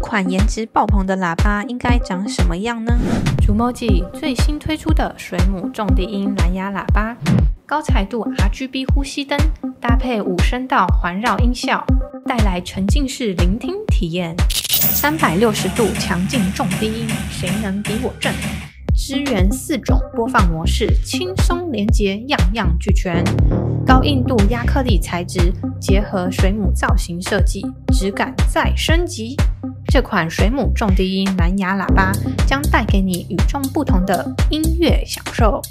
款颜值爆棚的喇叭应该长什么样呢？竹某季最新推出的水母重低音蓝牙喇叭，高彩度 RGB 呼吸灯搭配5声道环绕音效，带来沉浸式聆听体验。360度强劲重低音，谁能比我正？支援4种播放模式，轻松连结，样样俱全。高硬度亚克力材质结合水母造型设计，质感再升级。这款水母重低音蓝牙喇叭将带给你与众不同的音乐享受。